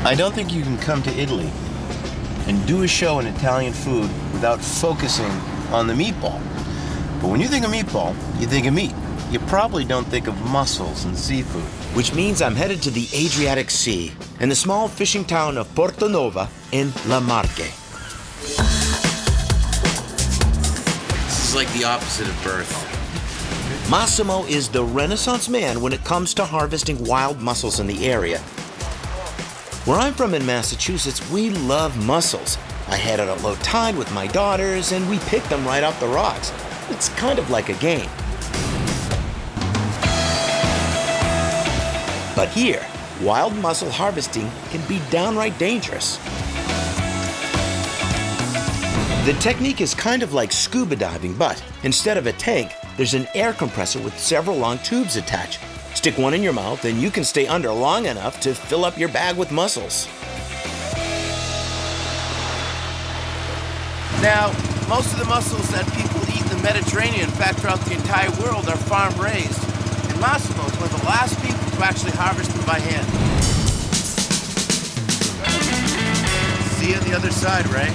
I don't think you can come to Italy and do a show in Italian food without focusing on the meatball. But when you think of meatball, you think of meat. You probably don't think of mussels and seafood. Which means I'm headed to the Adriatic Sea in the small fishing town of Portonovo in La Marche. This is like the opposite of birth. Massimo is the Renaissance man when it comes to harvesting wild mussels in the area. Where I'm from in Massachusetts, we love mussels. I had it at low tide with my daughters, and we picked them right off the rocks. It's kind of like a game. But here, wild mussel harvesting can be downright dangerous. The technique is kind of like scuba diving, but instead of a tank, there's an air compressor with several long tubes attached. Stick one in your mouth, and you can stay under long enough to fill up your bag with mussels. Now, most of the mussels that people eat in the Mediterranean, in fact throughout the entire world, are farm-raised. And Massimo is one of the last people to actually harvest them by hand. See you on the other side, Ray.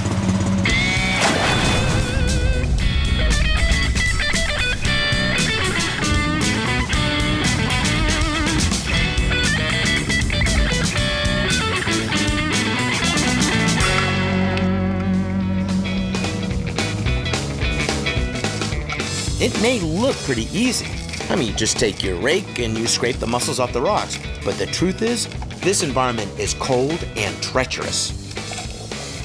It may look pretty easy. I mean, you just take your rake and you scrape the mussels off the rocks. But the truth is, this environment is cold and treacherous.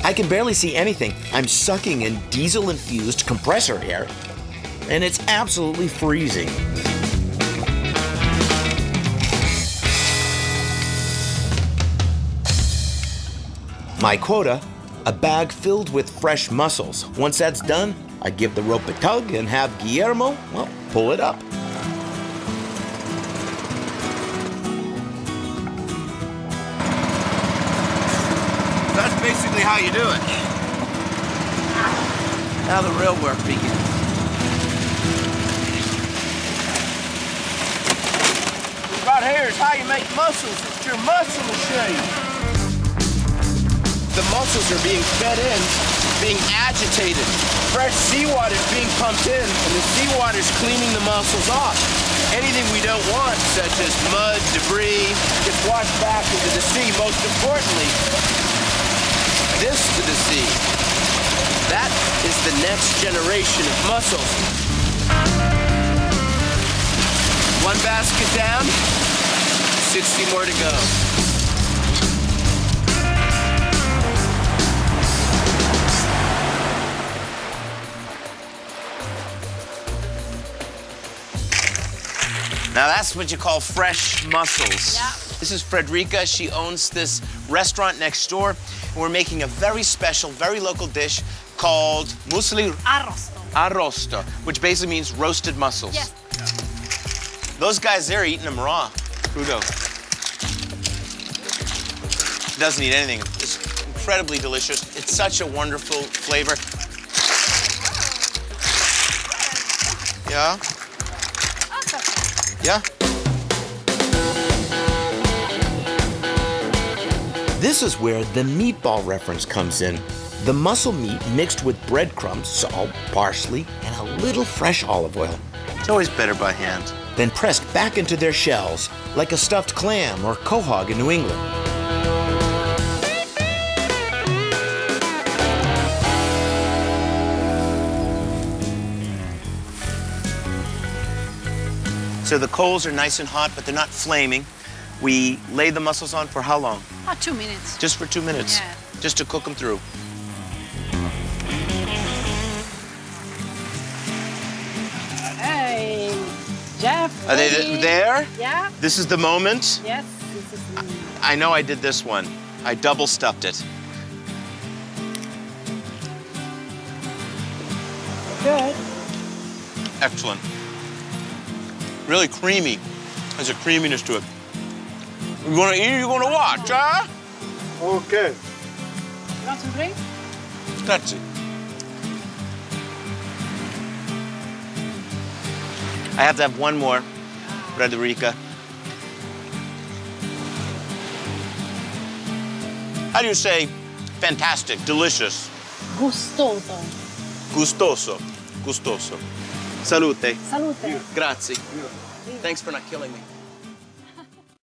I can barely see anything. I'm sucking in diesel-infused compressor air, and it's absolutely freezing. My quota, a bag filled with fresh mussels. Once that's done, I give the rope a tug and have Guillermo, well, pull it up. That's basically how you do it. Now the real work begins. Right here is how you make mussels. It's your mussel machine. The mussels are being fed in, being agitated. Fresh seawater is being pumped in, and the seawater is cleaning the mussels off. Anything we don't want, such as mud, debris, gets washed back into the sea. Most importantly, this to the sea. That is the next generation of mussels. One basket down, 60 more to go. Now that's what you call fresh mussels. Yeah. This is Frederica. She owns this restaurant next door. And we're making a very special, very local dish called Moscioli Arrosto. which basically means roasted mussels. Yes. Those guys there are eating them raw, crudo. It doesn't need anything. It's incredibly delicious. It's such a wonderful flavor. Yeah? Yeah? This is where the meatball reference comes in. The mussel meat mixed with breadcrumbs, salt, parsley, and a little fresh olive oil. It's always better by hand. Then pressed back into their shells, like a stuffed clam or quahog in New England. So the coals are nice and hot, but they're not flaming. We lay the mussels on for how long? 2 minutes. Just for 2 minutes. Yeah. Just to cook them through. Hey, Jeff. Are they ready? there? Yeah. This is the moment? Yes, this is me. I know I did this one. I double stuffed it. Good. Excellent. Really creamy. There's a creaminess to it. You gonna eat or you gonna watch, huh? Okay. You want some drink? That's it. I have to have one more, Frederica. How do you say fantastic, delicious? Gustoso. Gustoso. Gustoso. Salute. Salute. Grazie. Thanks for not killing me.